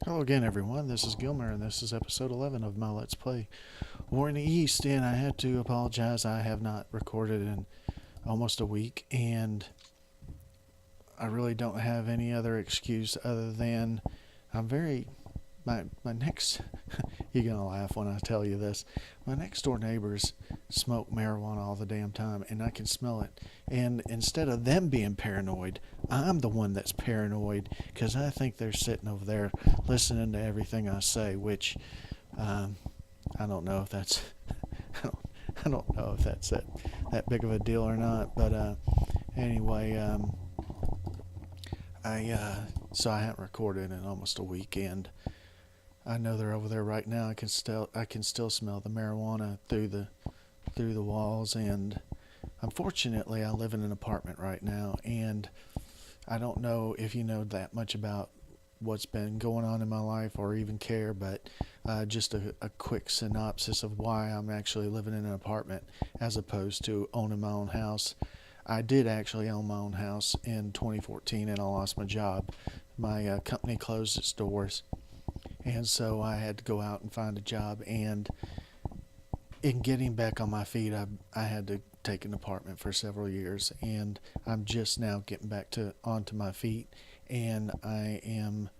Hello again, everyone. This is Gilmer, and this is episode 11 of my Let's Play War in the East. And I had to apologize. I have not recorded in almost a week, and I really don't have any other excuse other than I'm very. My next. You're going to laugh when I tell you this. My next door neighbors smoke marijuana all the damn time, and I can smell it. And instead of them being paranoid, I'm the one that's paranoid because I think they're sitting over there listening to everything I say, which I don't know if that's I don't, I don't know if that's that big of a deal or not. But anyway, so I haven't recorded in almost a week, and I know they're over there right now. I can still smell the marijuana through the walls, and unfortunately, I live in an apartment right now, and I don't know if you know that much about what's been going on in my life or even care, but just a quick synopsis of why I'm actually living in an apartment as opposed to owning my own house. I did actually own my own house in 2014, and I lost my job. My company closed its doors, and so I had to go out and find a job. And in getting back on my feet, I had to take an apartment for several years, and I'm just now getting back to onto my feet, and I am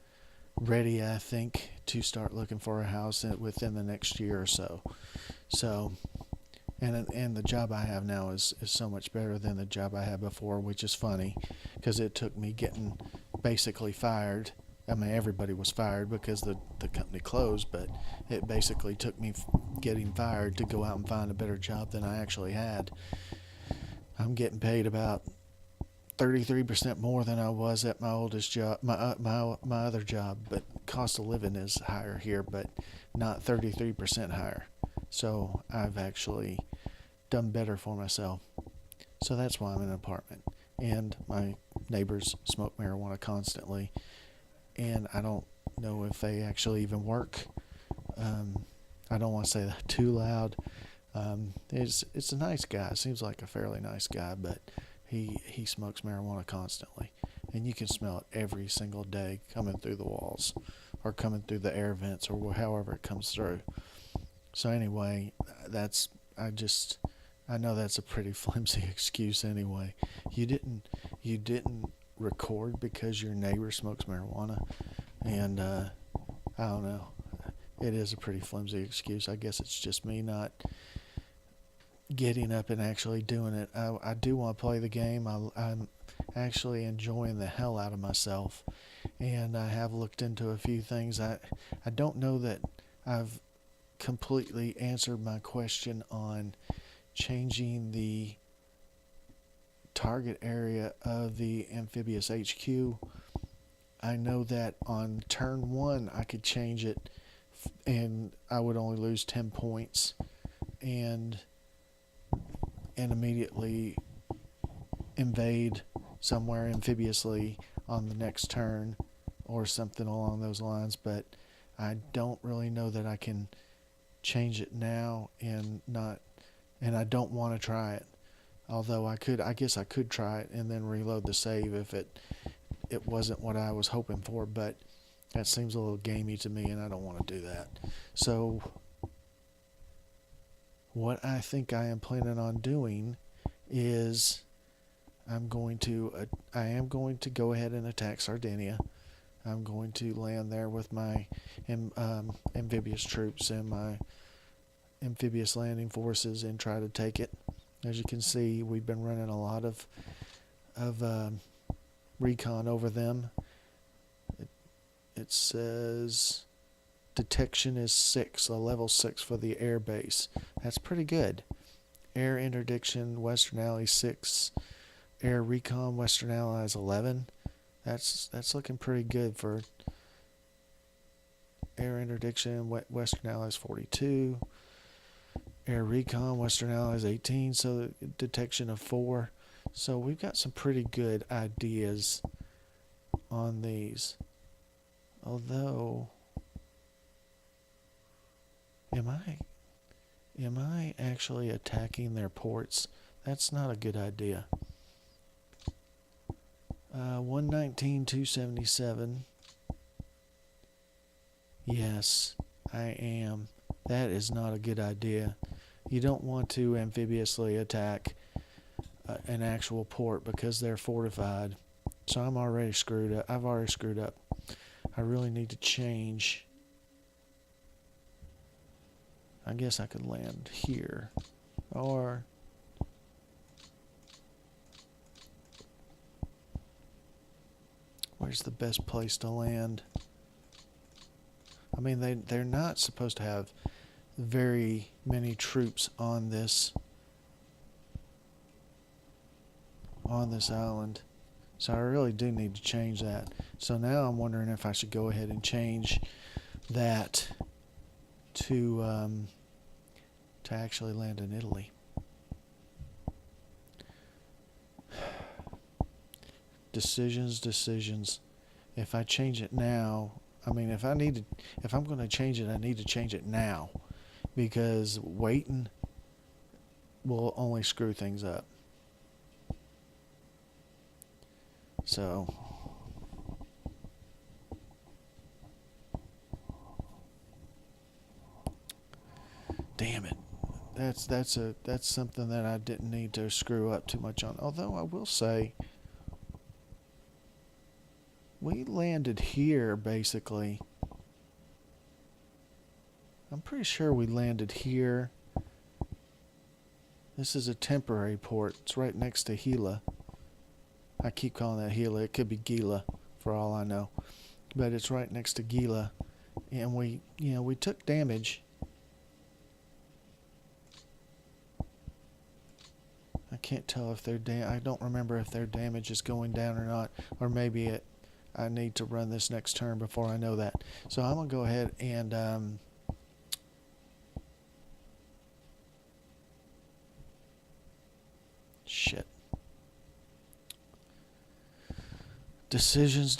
ready, I think, to start looking for a house within the next year or so. So, and the job I have now is so much better than the job I had before, which is funny because it took me getting basically fired. I mean, everybody was fired because the company closed, but it basically took me getting fired to go out and find a better job than I actually had. I'm getting paid about 33% more than I was at my oldest job, my other job, but cost of living is higher here, but not 33% higher. So I've actually done better for myself. So that's why I'm in an apartment. And my neighbors smoke marijuana constantly, and I don't know if they actually even work. I don't want to say that too loud. It's a nice guy. Seems like a fairly nice guy, but he smokes marijuana constantly, and you can smell it every single day coming through the walls, or coming through the air vents, or however it comes through. So anyway, that's I know that's a pretty flimsy excuse anyway. You didn't record because your neighbor smokes marijuana, and I don't know. It is a pretty flimsy excuse. I guess it's just me not getting up and actually doing it. I do want to play the game. I'm actually enjoying the hell out of myself, and I have looked into a few things. I don't know that I've completely answered my question on changing the target area of the amphibious HQ. I know that on turn one I could change it, and I would only lose 10 points, and immediately invade somewhere amphibiously on the next turn or something along those lines. But I don't really know that I can change it now, and I don't want to try it. Although I guess I could try it and then reload the save if it wasn't what I was hoping for, but that seems a little gamey to me, and I don't want to do that. So what I think I am planning on doing is I am going to go ahead and attack Sardinia. I'm going to land there with my amphibious troops and my amphibious landing forces and try to take it. As you can see, we've been running a lot of recon over them. It says detection is 6, a level 6 for the air base. That's pretty good. Air interdiction, Western Ally 6. Air recon, Western Allies 11. That's looking pretty good for air interdiction, Western Allies 42. Air recon, Western Allies 18. So detection of 4. So we've got some pretty good ideas on these. Although, am I actually attacking their ports? That's not a good idea. 119, 277. Yes, I am. That is not a good idea. You don't want to amphibiously attack an actual port because they're fortified. So I'm already screwed up. I've already screwed up. I really need to change. I guess I could land here. Or where's the best place to land? I mean, they're not supposed to have very many troops on this island. So I really do need to change that. So now I'm wondering if I should go ahead and change that to actually land in Italy. Decisions. If I change it now, I mean, if I'm going to change it, I need to change it now, because waiting will only screw things up. So damn it. That's something that I didn't need to screw up too much on. Although I will say we landed here basically. I'm pretty sure we landed here. This is a temporary port. It's right next to Gila. I keep calling that Gila. It could be Gila for all I know. But it's right next to Gila. And we took damage. I can't tell if I don't remember if their damage is going down or not. Or maybe I need to run this next turn before I know that. So I'm going to go ahead and shit. Decisions.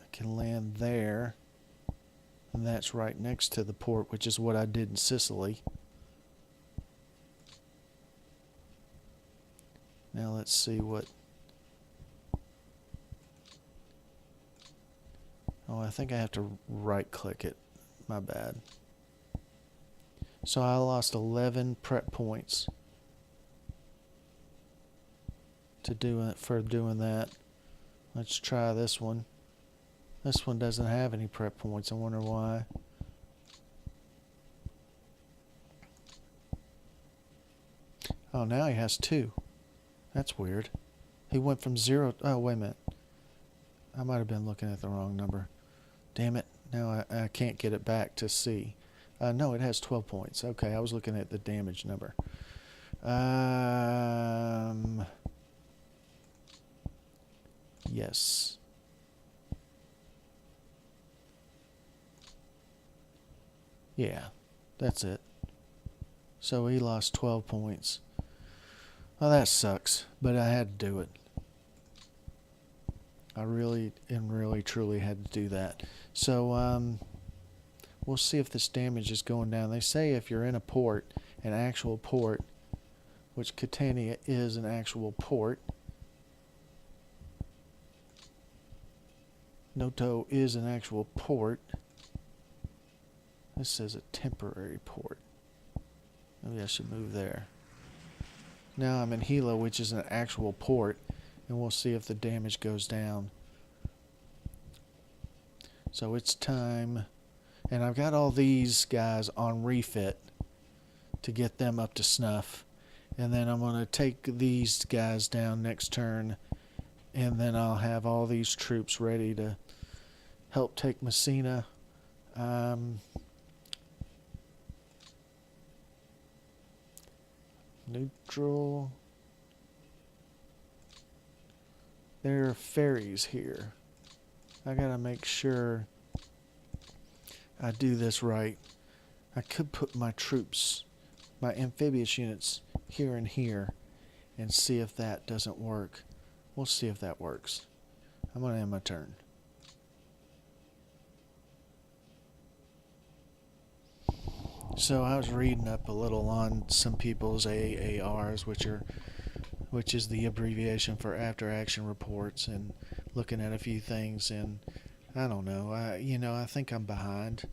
I can land there. And that's right next to the port, which is what I did in Sicily. Now let's see what... Oh, I think I have to right-click it. My bad. So I lost 11 prep points for doing that. Let's try this one. This one doesn't have any prep points. I wonder why. Oh, now he has 2. That's weird. He went from 0... Oh, wait a minute. I might have been looking at the wrong number. Damn it. Now I can't get it back to see. No, it has 12 points. Okay, I was looking at the damage number. Yes. Yeah, that's it. So he lost 12 points. Well, that sucks, but I had to do it. I really and really truly had to do that. So we'll see if this damage is going down. They say if you're in a port, an actual port, which Catania is an actual port. Noto is an actual port. This says a temporary port. Maybe I should move there. Now I'm in Gila, which is an actual port, and we'll see if the damage goes down. So it's time, and I've got all these guys on refit to get them up to snuff, and then I'm going to take these guys down next turn, and then I'll have all these troops ready to help take Messina. Neutral. There are ferries here. I gotta make sure I do this right. I could put my troops, my amphibious units, here and here and see if that doesn't work. We'll see if that works. I'm gonna end my turn. So I was reading up a little on some people's AARs, which are which is the abbreviation for after action reports, and looking at a few things. And I don't know. I think I'm behind.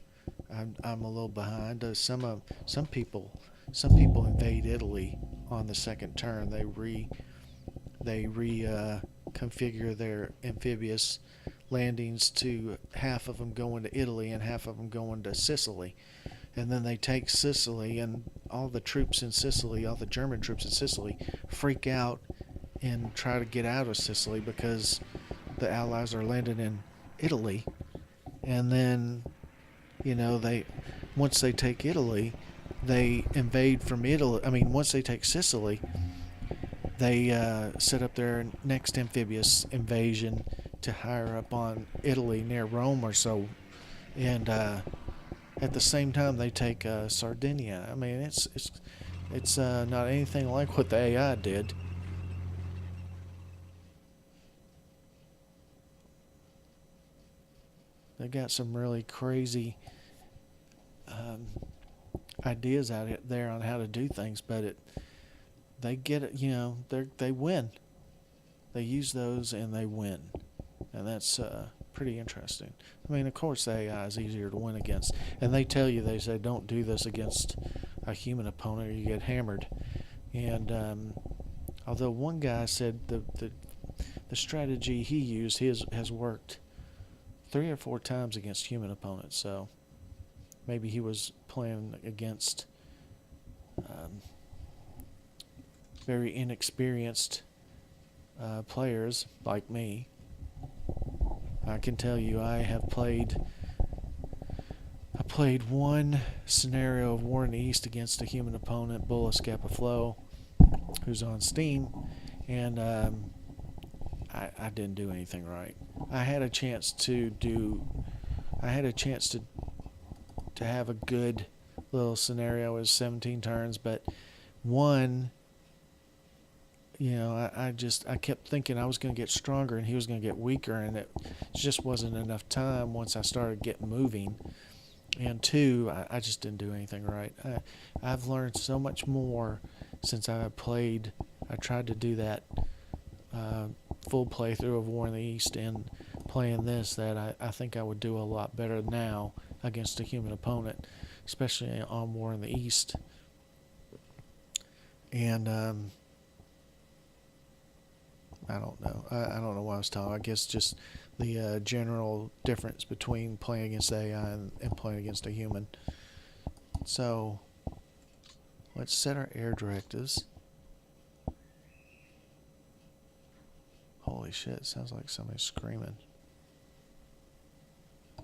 I'm a little behind. Some people invade Italy on the second turn. They configure their amphibious landings to half of them going to Italy and half of them going to Sicily, and then they take Sicily, and all the troops in Sicily, all the German troops in Sicily, freak out and try to get out of Sicily because the Allies are landing in Italy. And then, they once they take Italy, they invade from Italy. I mean, once they take Sicily, they set up their next amphibious invasion to higher up on Italy near Rome or so, and at the same time they take Sardinia. I mean, it's not anything like what the AI did. They got some really crazy ideas out there on how to do things, but they get it. They win. They use those and they win, and that's pretty interesting. I mean, of course, the AI is easier to win against, and they say don't do this against a human opponent or you get hammered. And although one guy said the strategy he used has worked 3 or 4 times against human opponents, so maybe he was playing against very inexperienced players like me. I can tell you I played one scenario of War in the East against a human opponent, Bulla Scapa Flow, who's on Steam, and I didn't do anything right. I had a chance to have a good little scenario with 17 turns, but one, I kept thinking I was going to get stronger and he was going to get weaker, and it just wasn't enough time once I started getting moving. And 2, I just didn't do anything right. I've learned so much more since I played. I tried to do that full playthrough of War in the East and playing this, that I think I would do a lot better now against a human opponent, especially on War in the East. And I don't know. I don't know what I was talking. I guess just the general difference between playing against AI and playing against a human. So let's set our air directives. Holy shit, sounds like somebody's screaming.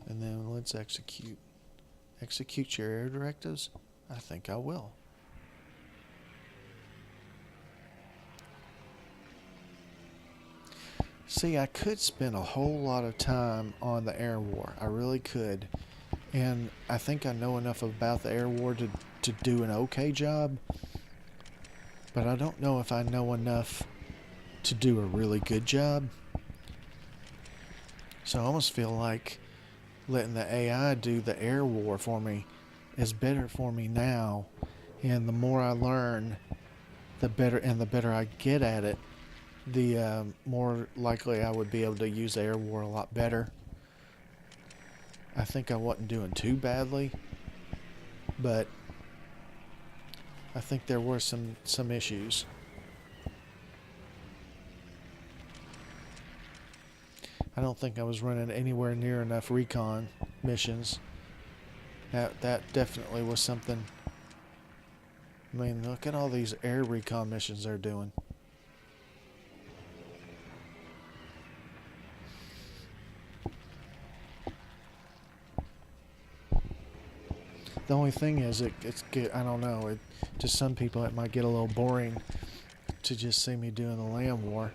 And then let's execute. Execute your air directives? I think I will. See, I could spend a whole lot of time on the air war. I really could. And I think I know enough about the air war to do an okay job. But I don't know if I know enough to do a really good job. So I almost feel like letting the AI do the air war for me is better for me now. And the more I learn, the better I get at it, the more likely I would be able to use air war a lot better. I think I wasn't doing too badly, but I think there were some issues. I don't think I was running anywhere near enough recon missions. That definitely was something. I mean, look at all these air recon missions they're doing. The only thing is, I don't know. To some people, it might get a little boring to just see me doing the land war.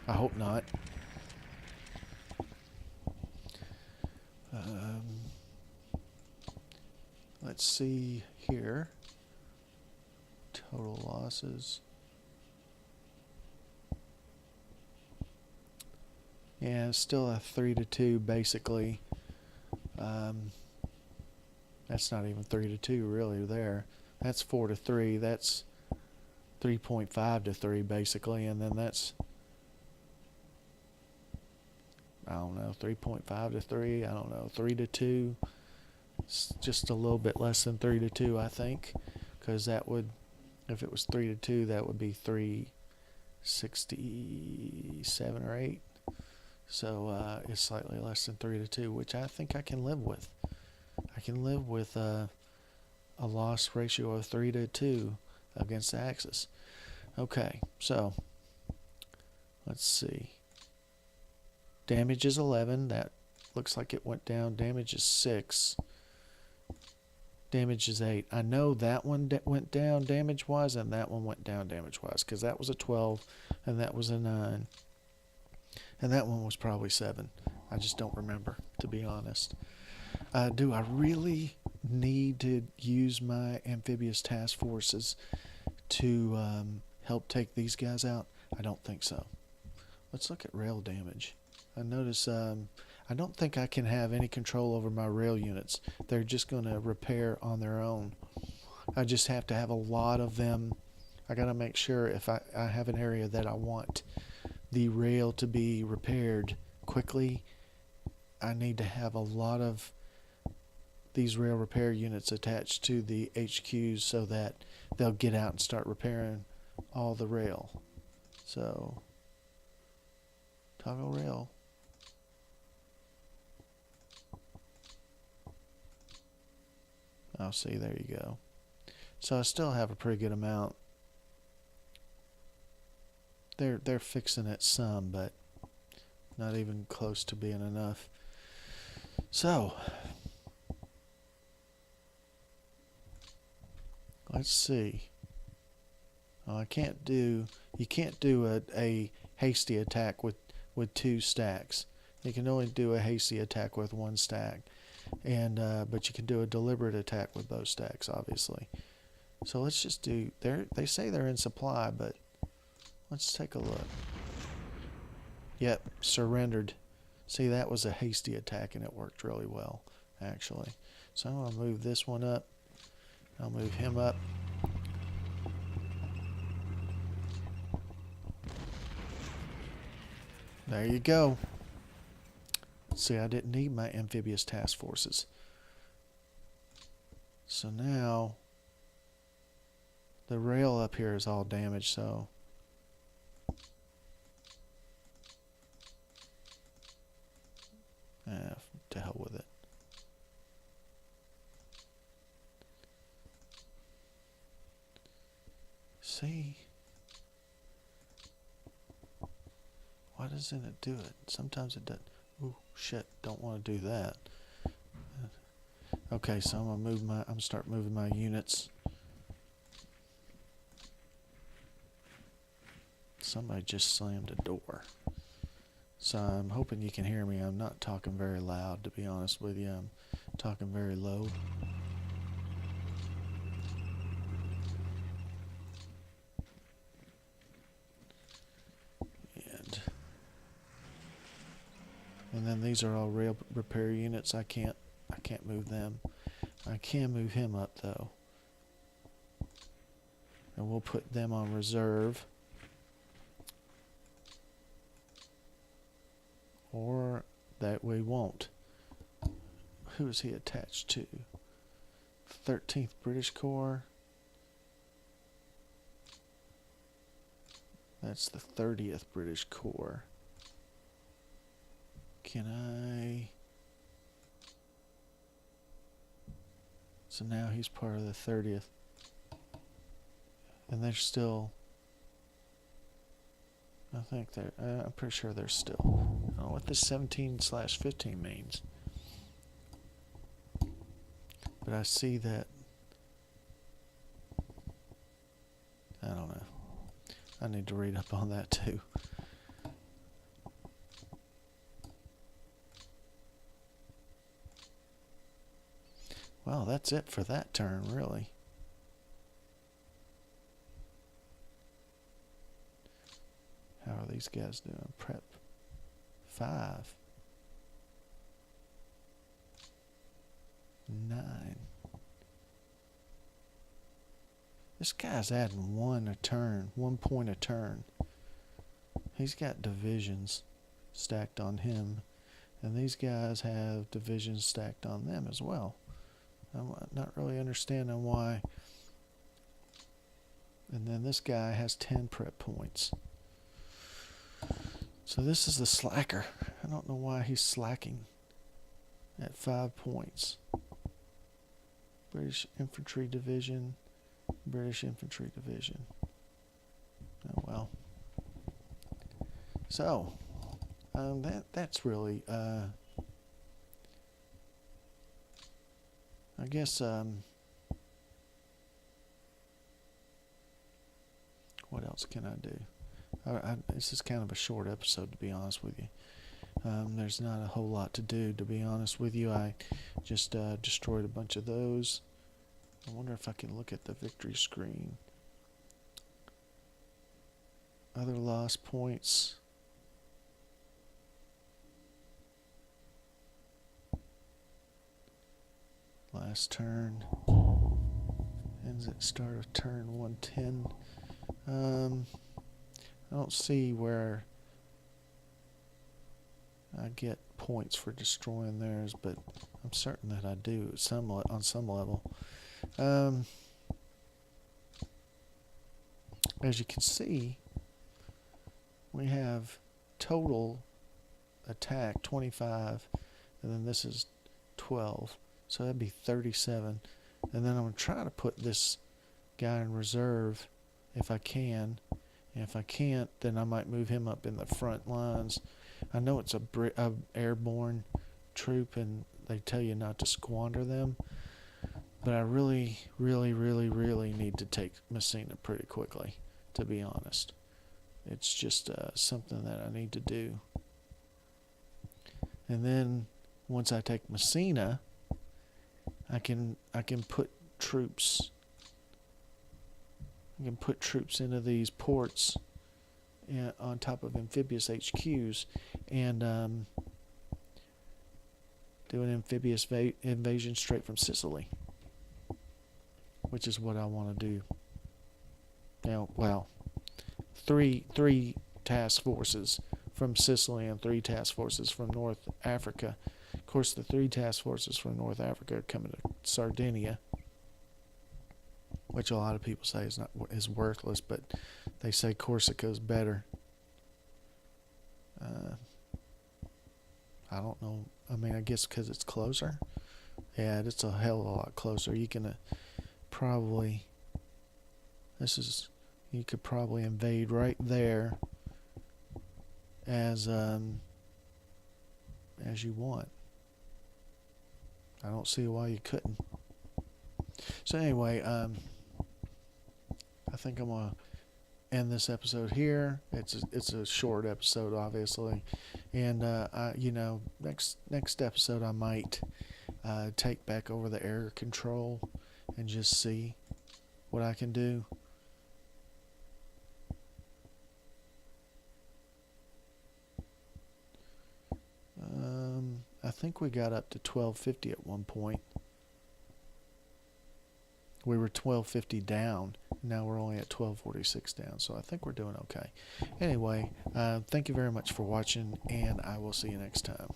I hope not. Let's see here. Total losses. Yeah, it's still a 3-2 basically. That's not even 3-2 really there. That's 4-3. That's 3.5 to 3 basically, and then that's, I don't know, 3.5 to 3, I don't know, 3 to 2. It's just a little bit less than 3 to 2, I think, because that would, if it was 3 to 2, that would be 367 or 8. So it's slightly less than 3 to 2, which I think I can live with. I can live with a loss ratio of 3 to 2 against the Axis. Okay, so let's see. Damage is 11. That looks like it went down. Damage is 6. Damage is 8. I know that one went down damage-wise, and that one went down damage-wise, because that was a 12, and that was a 9. And that one was probably 7. I just don't remember, to be honest. Do I really need to use my amphibious task forces to help take these guys out? I don't think so. Let's look at rail damage. I notice I don't think I can have any control over my rail units. They're just going to repair on their own. I just have to have a lot of them. I got to make sure if I have an area that I want the rail to be repaired quickly, I need to have a lot of these rail repair units attached to the HQs so that they'll get out and start repairing all the rail. So, toggle rail. Oh, see, there you go. So I still have a pretty good amount. They're fixing it some, but not even close to being enough. So let's see. Oh, you can't do a hasty attack with 2 stacks. You can only do a hasty attack with 1 stack, and but you can do a deliberate attack with both stacks, obviously. So let's just do. They say they're in supply, but let's take a look. Yep, surrendered. See, that was a hasty attack, and it worked really well, actually. So I'm gonna move this one up. I'll move him up. There you go. See, I didn't need my amphibious task forces. So now the rail up here is all damaged, so to hell with it. See? Why doesn't it do it? Sometimes it does. Ooh, shit, don't want to do that. Okay, so I'm gonna start moving my units. Somebody just slammed a door. So I'm hoping you can hear me. I'm not talking very loud, to be honest with you. I'm talking very low. And then these are all rail repair units. I can't move them. I can move him up though. And we'll put them on reserve. Or that we won't. Who is he attached to? 13th British Corps. That's the 30th British Corps. Can I? So now he's part of the 30th. And they're still, I think they're, I'm pretty sure they're still. I don't know what this 17/15 means. But I see that, I don't know. I need to read up on that too. Well, that's it for that turn, really. How are these guys doing? Prep 5. 9. This guy's adding 1 point a turn. He's got divisions stacked on him, and these guys have divisions stacked on them as well. I'm not really understanding why. And then this guy has 10 prep points. So this is the slacker. I don't know why he's slacking at 5 points. British Infantry Division. British Infantry Division. Oh well. So, that's really, I guess, what else can I do? This is kind of a short episode, to be honest with you. There's not a whole lot to do, to be honest with you. I just destroyed a bunch of those. I wonder if I can look at the victory screen. Other lost points. Last turn. Ends at start of turn 110. I don't see where I get points for destroying theirs, but I'm certain that I do on some level. As you can see, we have total attack 25, and then this is 12, so that'd be 37. And then I'm going to try to put this guy in reserve if I can. And if I can't, then I might move him up in the front lines. I know it's a airborne troop, and they tell you not to squander them. But I really, really, really, really need to take Messina pretty quickly, to be honest. It's just something that I need to do. And then once I take Messina, I can put troops. I can put troops into these ports on top of amphibious HQs and do an amphibious invasion straight from Sicily, which is what I want to do. Now, well, three task forces from Sicily and 3 task forces from North Africa. Of course, the 3 task forces from North Africa are coming to Sardinia, which a lot of people say is worthless, but they say Corsica is better. I don't know. I mean, I guess because it's closer. Yeah, it's a hell of a lot closer. You can probably, you could probably invade right there as you want. I don't see why you couldn't. So anyway, I think I'm gonna end this episode here. It's a short episode, obviously, and next episode I might take back over the air control and just see what I can do. I think we got up to 1250 at one point. We were 1250 down. Now we're only at 1246 down. So I think we're doing okay. Anyway, thank you very much for watching, and I will see you next time.